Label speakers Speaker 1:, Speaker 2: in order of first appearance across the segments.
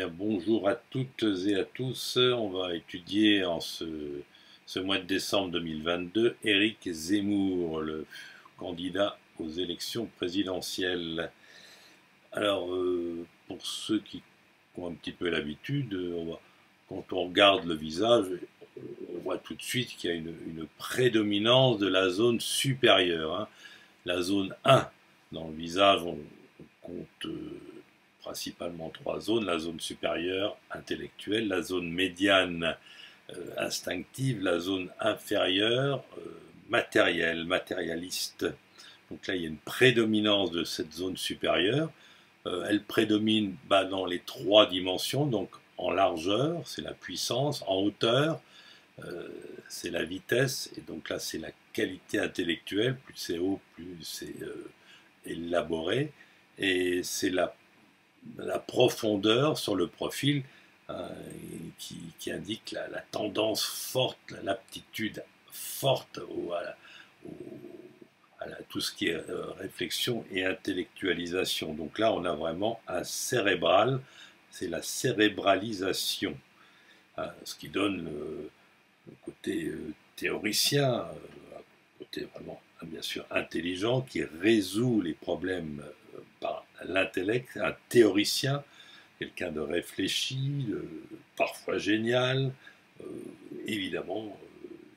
Speaker 1: Bien, bonjour à toutes et à tous. On va étudier en ce mois de décembre 2022 Éric Zemmour, le candidat aux élections présidentielles. Alors, pour ceux qui ont un petit peu l'habitude, quand on regarde le visage, on voit tout de suite qu'il y a une prédominance de la zone supérieure, hein. La zone 1, dans le visage, on compte principalement trois zones: la zone supérieure intellectuelle, la zone médiane instinctive, la zone inférieure matérielle, matérialiste. Donc là, il y a une prédominance de cette zone supérieure. Elle prédomine dans les trois dimensions, donc en largeur, c'est la puissance; en hauteur, c'est la vitesse, et donc là, c'est la qualité intellectuelle. Plus c'est haut, plus c'est élaboré, et c'est la profondeur sur le profil qui indique la tendance forte, l'aptitude forte à tout ce qui est réflexion et intellectualisation. Donc là, on a vraiment un cérébral, c'est la cérébralisation, ce qui donne le côté théoricien, un côté vraiment, bien sûr, intelligent, qui résout les problèmes par l'intellect, un théoricien, quelqu'un de réfléchi, parfois génial. Évidemment,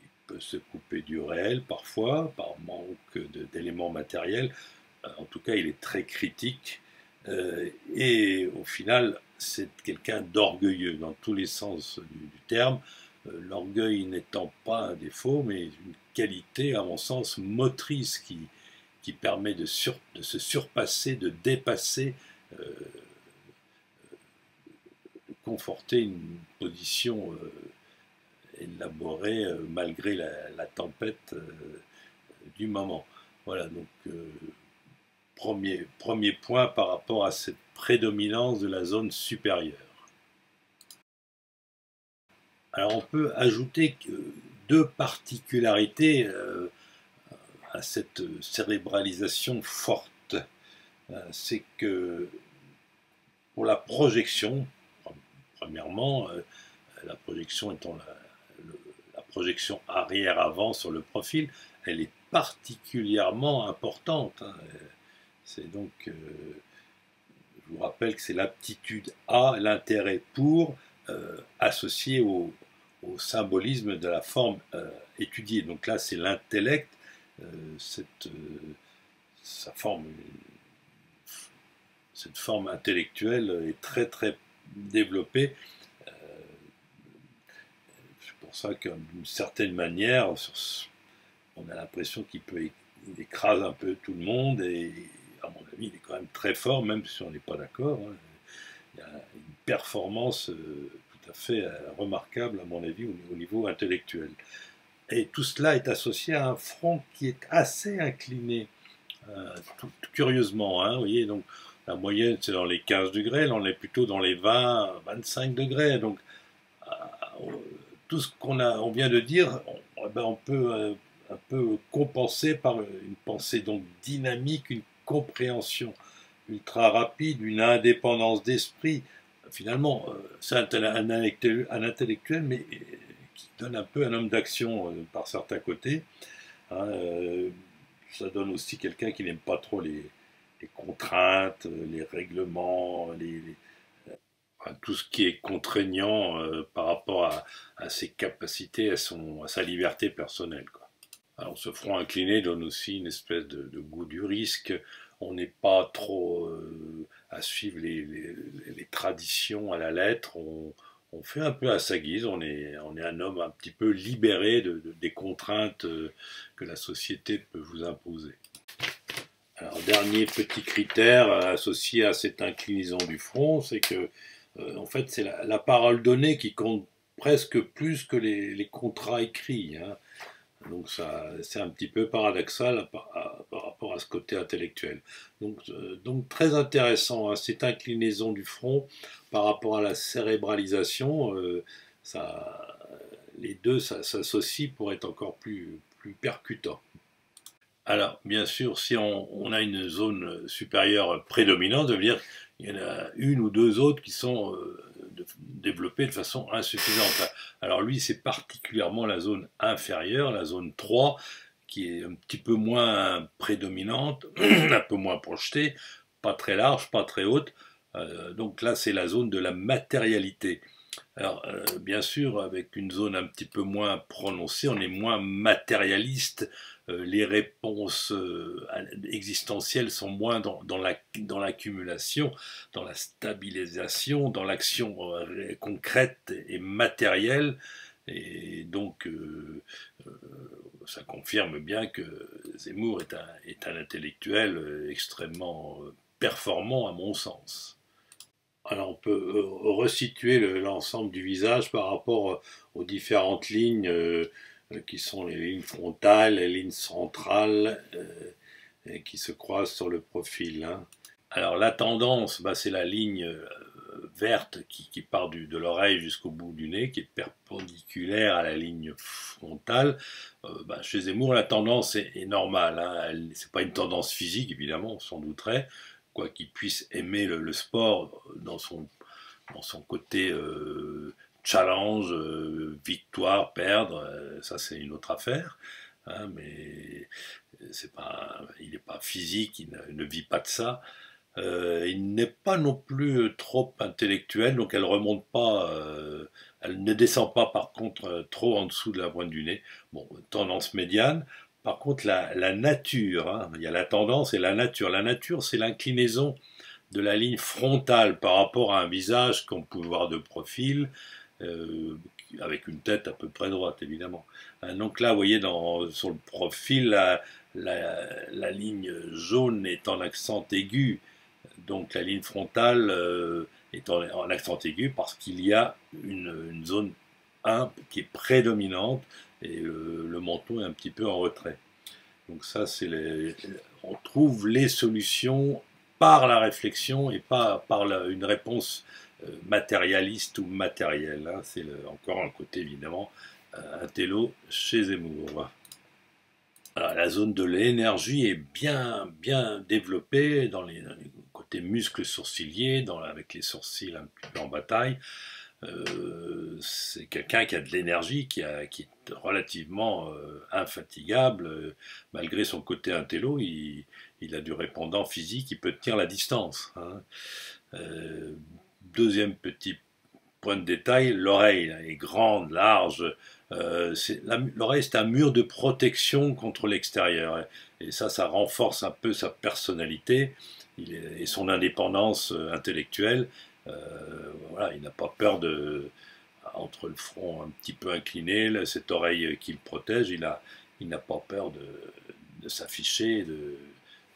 Speaker 1: il peut se couper du réel parfois, par manque d'éléments matériels. En tout cas, il est très critique. Et au final, c'est quelqu'un d'orgueilleux dans tous les sens du terme. L'orgueil n'étant pas un défaut, mais une qualité, à mon sens, motrice qui permet de se surpasser, de dépasser, de conforter une position élaborée malgré la tempête du moment. Voilà, donc premier point par rapport à cette prédominance de la zone supérieure. Alors on peut ajouter deux particularités à cette cérébralisation forte. C'est que pour la projection, premièrement, la projection étant la projection arrière-avant sur le profil, elle est particulièrement importante, hein. C'est donc, je vous rappelle que c'est l'aptitude à, l'intérêt pour, associé au symbolisme de la forme étudiée. Donc là, c'est l'intellect, cette forme intellectuelle est très très développée. C'est pour ça que d'une certaine manière, on a l'impression qu'il écrase un peu tout le monde, et à mon avis, il est quand même très fort, même si on n'est pas d'accord, hein. Il y a une performance tout à fait remarquable, à mon avis, au niveau intellectuel. Et tout cela est associé à un front qui est assez incliné, tout curieusement, hein, vous voyez, donc la moyenne c'est dans les 15 degrés, là on est plutôt dans les 20-25 degrés, donc tout ce on vient de dire, on peut un peu compenser par une pensée donc dynamique, une compréhension ultra rapide, une indépendance d'esprit. Finalement, c'est un intellectuel, mais qui donne un peu un homme d'action par certains côtés, hein. Ça donne aussi quelqu'un qui n'aime pas trop les contraintes, les règlements, enfin, tout ce qui est contraignant par rapport à ses capacités, à sa liberté personnelle, quoi. Alors, ce front incliné donne aussi une espèce de goût du risque. On n'est pas trop à suivre les traditions à la lettre. On fait un peu à sa guise. On est un homme un petit peu libéré des contraintes que la société peut vous imposer. Alors, dernier petit critère associé à cette inclinaison du front, c'est que en fait, c'est la parole donnée qui compte presque plus que les contrats écrits, hein. Donc c'est un petit peu paradoxal par rapport à ce côté intellectuel. Donc très intéressant, hein, cette inclinaison du front par rapport à la cérébralisation. Les deux s'associent pour être encore plus percutants. Alors, bien sûr, si on a une zone supérieure prédominante, ça veut dire qu'il y en a une ou deux autres qui sont développé de façon insuffisante. Alors lui, c'est particulièrement la zone inférieure, la zone 3, qui est un petit peu moins prédominante, un peu moins projetée, pas très large, pas très haute. Donc là, c'est la zone de la matérialité. Alors, bien sûr, avec une zone un petit peu moins prononcée, on est moins matérialiste. Les réponses existentielles sont moins dans l'accumulation, dans la stabilisation, dans l'action concrète et matérielle. Et donc, ça confirme bien que Zemmour est un intellectuel extrêmement performant à mon sens. Alors on peut resituer l'ensemble du visage par rapport aux différentes lignes qui sont les lignes frontales, les lignes centrales et qui se croisent sur le profil, hein. Alors la tendance, bah, c'est la ligne verte qui part de l'oreille jusqu'au bout du nez, qui est perpendiculaire à la ligne frontale. Bah, chez Zemmour, la tendance est normale, hein. C'est pas une tendance physique, évidemment, on s'en douterait, quoi qu'il puisse aimer le sport dans son côté challenge, victoire, perdre, ça c'est une autre affaire, hein, mais il n'est pas physique, il ne vit pas de ça. Il n'est pas non plus trop intellectuel, donc elle ne descend pas par contre trop en dessous de la pointe du nez. Bon, tendance médiane. Par contre, la nature, hein, il y a la tendance et la nature. La nature, c'est l'inclinaison de la ligne frontale par rapport à un visage qu'on peut voir de profil, euh, avec une tête à peu près droite, évidemment. Donc là, vous voyez, sur le profil, la ligne jaune est en accent aigu, donc la ligne frontale est en accent aigu parce qu'il y a une zone 1 qui est prédominante et le menton est un petit peu en retrait. Donc ça, on trouve les solutions par la réflexion et pas par une réponse matérialiste ou matérielle, hein. C'est encore un côté évidemment intello chez Zemmour. Alors, la zone de l'énergie est bien développée dans les côtés muscles sourciliers, avec les sourcils un petit peu en bataille. C'est quelqu'un qui a de l'énergie, qui est relativement infatigable, malgré son côté intello, il a du répondant physique, il peut tenir la distance, hein. Deuxième petit point de détail, l'oreille est grande, large. L'oreille, c'est un mur de protection contre l'extérieur. Et ça renforce un peu sa personnalité et son indépendance intellectuelle. Voilà, il n'a pas peur entre le front un petit peu incliné, cette oreille qui le protège, il n'a pas peur de s'afficher,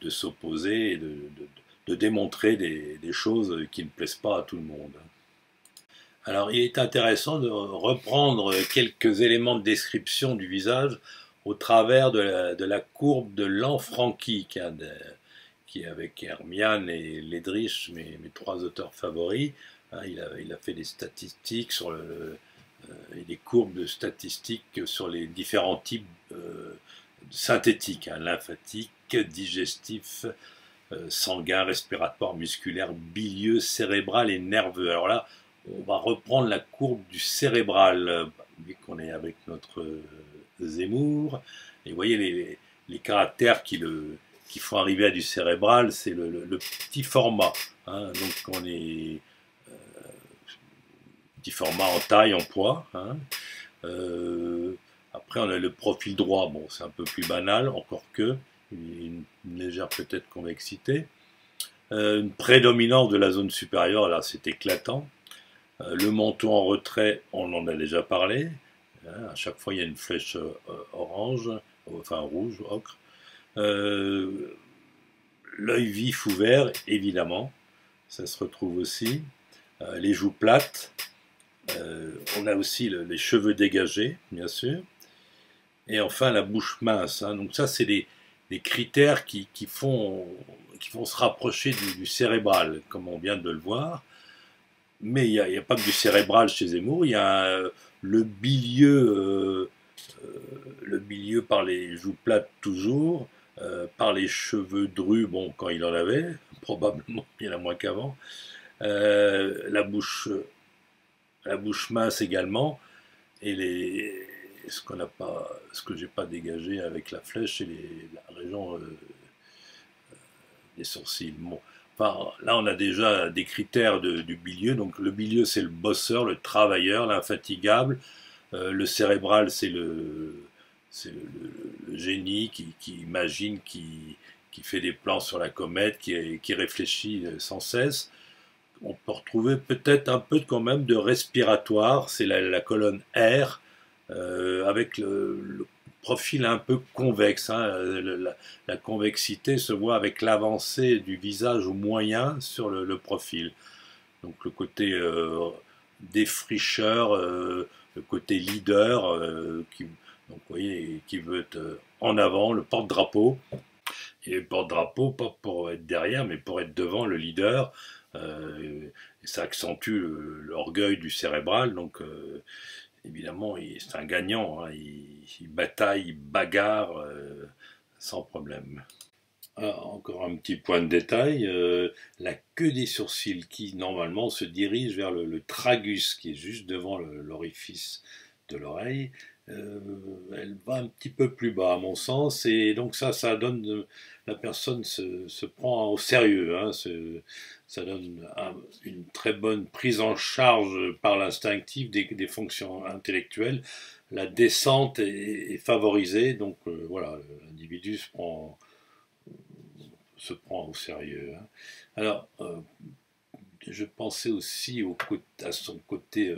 Speaker 1: de s'opposer, et de démontrer des choses qui ne plaisent pas à tout le monde. Alors, il est intéressant de reprendre quelques éléments de description du visage au travers de la courbe de Lanfranchi, qui est avec Hermiane et Ledrich, mes trois auteurs favoris. Hein, il a fait des statistiques et des courbes de statistiques sur les différents types synthétiques, hein, lymphatiques, digestifs, sanguin, respiratoire, musculaire, bilieux, cérébral et nerveux. Alors là, on va reprendre la courbe du cérébral, vu qu'on est avec notre Zemmour. Et vous voyez les caractères qui font arriver à du cérébral, c'est le petit format, hein. Donc on est petit format en taille, en poids, hein. Après on a le profil droit, bon c'est un peu plus banal, encore que une légère peut-être convexité. Une prédominance de la zone supérieure, là c'est éclatant. Le menton en retrait, on en a déjà parlé, hein. À chaque fois il y a une flèche orange, enfin rouge, ocre. L'œil vif ouvert, évidemment, ça se retrouve aussi. Les joues plates, on a aussi les cheveux dégagés, bien sûr. Et enfin la bouche mince, hein. Donc ça c'est des critères qui font se rapprocher du cérébral, comme on vient de le voir. Mais il n'y a pas que du cérébral chez Zemmour, il y a le bilieux par les joues plates toujours, par les cheveux drus, bon, quand il en avait, probablement, il y en a moins qu'avant, la bouche la bouche mince également, et ce que j'ai pas dégagé avec la flèche, c'est la région des sourcils. Bon. Enfin, là, on a déjà des critères du bilieux. Donc, le bilieux, c'est le bosseur, le travailleur, l'infatigable. Le cérébral, c'est le génie qui imagine, qui fait des plans sur la comète, qui réfléchit sans cesse. On peut retrouver peut-être un peu quand même de respiratoire, c'est la colonne R, avec le profil un peu convexe. Hein. La convexité se voit avec l'avancée du visage moyen sur le profil. Donc le côté défricheur, le côté leader, donc, vous voyez, qui veut être en avant, le porte-drapeau. Et le porte-drapeau, pas pour être derrière, mais pour être devant le leader. Et ça accentue l'orgueil du cérébral. Donc, évidemment, c'est un gagnant. Hein, il bataille, il bagarre sans problème. Ah, encore un petit point de détail, la queue des sourcils qui normalement se dirige vers le tragus qui est juste devant l'orifice de l'oreille, elle va un petit peu plus bas à mon sens, et donc ça donne, la personne se prend au sérieux, hein, ça donne une très bonne prise en charge par l'instinctif des fonctions intellectuelles. La descente est favorisée, donc voilà, l'individu se prend au sérieux. Hein. Alors, je pensais aussi à son côté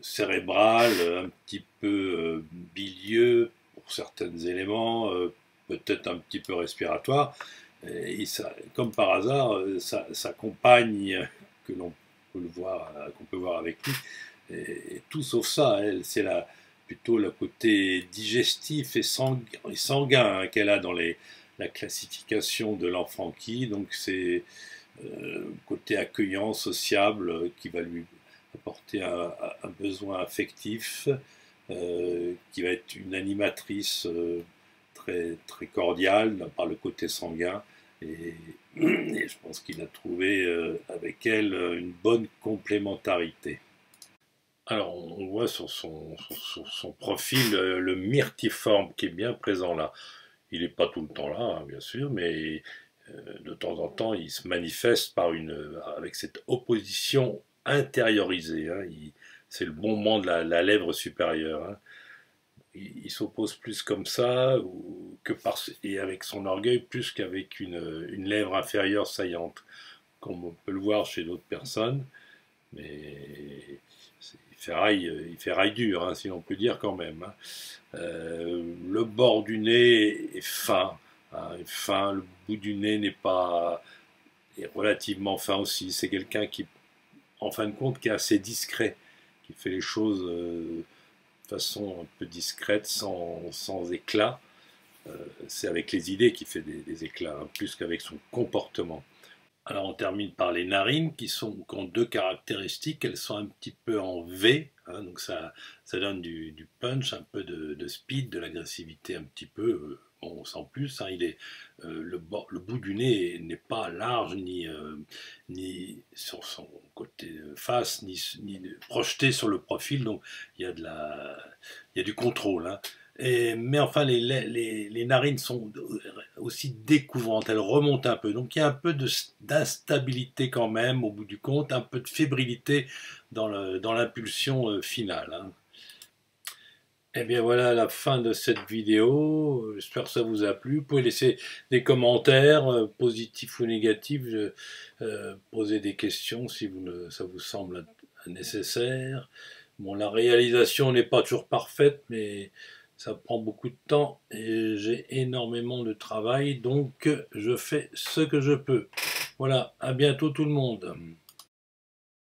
Speaker 1: cérébral, un petit peu bilieux pour certains éléments, peut-être un petit peu respiratoire. Et ça, comme par hasard, sa compagne qu'on peut voir avec lui, et tout sauf ça. Elle, c'est plutôt le côté digestif et sanguin hein, qu'elle a dans la classification de l'enfant qui. Donc c'est côté accueillant, sociable, qui va lui apporter un besoin affectif, qui va être une animatrice très, très cordiale par le côté sanguin. Et je pense qu'il a trouvé avec elle une bonne complémentarité. Alors, on voit sur son profil le myrtiforme qui est bien présent là. Il n'est pas tout le temps là, hein, bien sûr, mais de temps en temps, il se manifeste avec cette opposition intériorisée. Hein. C'est le bombement de la lèvre supérieure. Hein. Il s'oppose plus comme ça, et avec son orgueil, plus qu'avec une lèvre inférieure saillante, comme on peut le voir chez d'autres personnes. Mais il fait rail dur, hein, si l'on peut dire quand même. Hein. Le bord du nez est fin, hein, le bout du nez est relativement fin aussi. C'est quelqu'un qui, en fin de compte, qui est assez discret, qui fait les choses de façon un peu discrète, sans éclat. C'est avec les idées qu'il fait des éclats, hein, plus qu'avec son comportement. Alors on termine par les narines qui ont deux caractéristiques, elles sont un petit peu en V, hein, donc ça donne du punch, un peu de speed, de l'agressivité un petit peu, bon, sans plus. Hein, le bout du nez n'est pas large ni sur son côté face, ni projeté sur le profil, donc il y a du contrôle. Hein. Mais enfin, les narines sont aussi découvrantes, elles remontent un peu. Donc il y a un peu d'instabilité quand même, au bout du compte, un peu de fébrilité dans l'impulsion finale. Hein. Et bien voilà la fin de cette vidéo. J'espère que ça vous a plu. Vous pouvez laisser des commentaires, positifs ou négatifs, poser des questions si ça vous semble nécessaire. Bon, la réalisation n'est pas toujours parfaite, mais ça prend beaucoup de temps et j'ai énormément de travail, donc je fais ce que je peux. Voilà, à bientôt tout le monde.